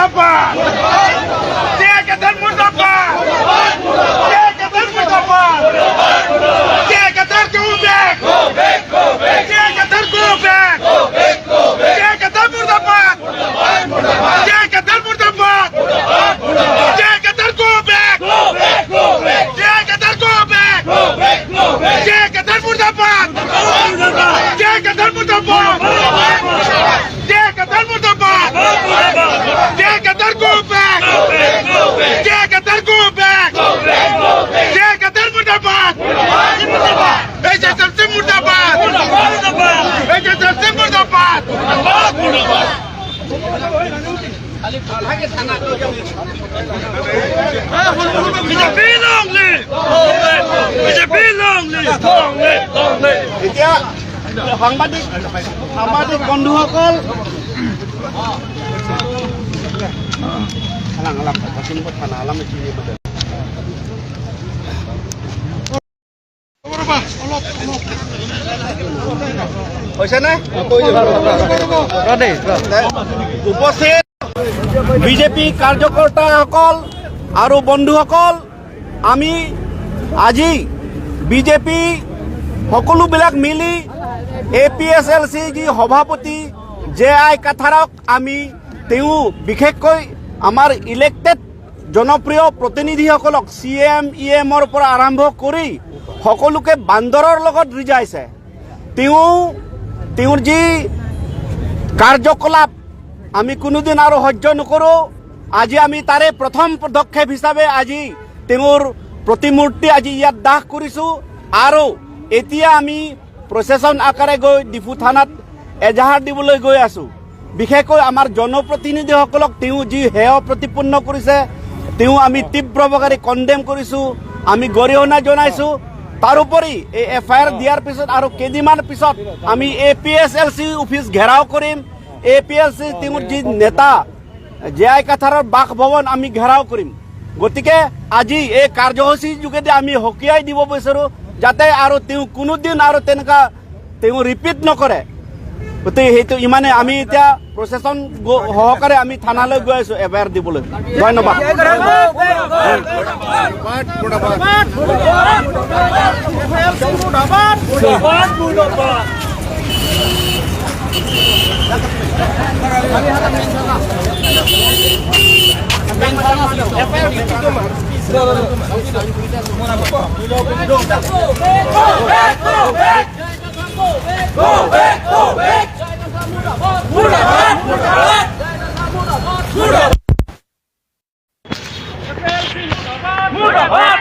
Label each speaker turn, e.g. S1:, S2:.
S1: मुर्दाबाद जय कतर मुर्दाबाद जय कतर मुर्दाबाद जय कतर go back जय कतर go back जय कतर मुर्दाबाद जय कतर मुर्दाबाद जय कतर go back जय कतर go back जय कतर मुर्दाबाद जय कतर मुर्दाबाद जय कतर मुर्दाबाद जय कतर go back जय कतर go back जय कतर मुर्दाबाद HSMC मुर्दाबाद HSMC मुर्दाबाद BJP long live BJP long live এতিয়া সাংবাদিক বন্ধুসকল উপস্থিত বিজেপি কাৰ্যকৰ্তাসকল আৰু বন্ধুসকল আমি আজি বিজেপি সকলোবিলাক মিলি APSLC যি সভাপতি JI কাথাৰক আমি তেওঁ বিশেষকৈ আমাৰ ইলেক্টেড জনপ্ৰিয় প্ৰতিনিধিসকলক CM EMৰ পৰা আৰম্ভ কৰি সকলোকে বান্দৰৰ লগত ৰিজাইছে তেওঁৰ যি কাৰ্যকলাপ আমি কোনোদিন আৰু সহ্য নকৰোঁ আজি আমি তাৰে প্ৰথম পদক্ষেপ হিচাপে আজি তেওঁৰ প্ৰতিমূৰ্তি আজি ইয়াত দাহ কৰিছোঁ আৰু এতিয়া আমি প্ৰচেছন আকাৰে গৈ ডিফু থানাত এজাহাৰ দিবলৈ গৈ আছোঁ বিশেষকৈ আমাৰ জনপ্ৰতিনিধিসকলক তেওঁ যি হেয় প্ৰতিপন্ন কৰিছে তেওঁ আমি তীব্ৰভাৱে কণ্ডেম কৰিছোঁ আমি গৰিহণা জনাইছোঁ তাৰোপৰি এই FIR দিয়াৰ পিছত আৰু কেইদিনমান পিছত আমি APSLC অফিচ ঘেৰাও কৰিম APSLC তেওঁৰ যি নেতা JI কাথাৰৰ বাসভৱন আমি ঘেৰাও কৰিম গতিকে আজি এই কাৰ্যসূচীৰ যোগেদি আমি সকীয়াই দিব বিচাৰোঁ যাতে আৰু তেওঁ কোনোদিন আৰু তেনেকুৱা তেওঁ ৰিপিট নকৰে গতিকে সেইটো ইমানে আমি এতিয়া প্ৰচেছন সহকাৰে আমি থানালৈ গৈ আছোঁ FIR দিবলৈ ধন্যবাদ
S2: Mudah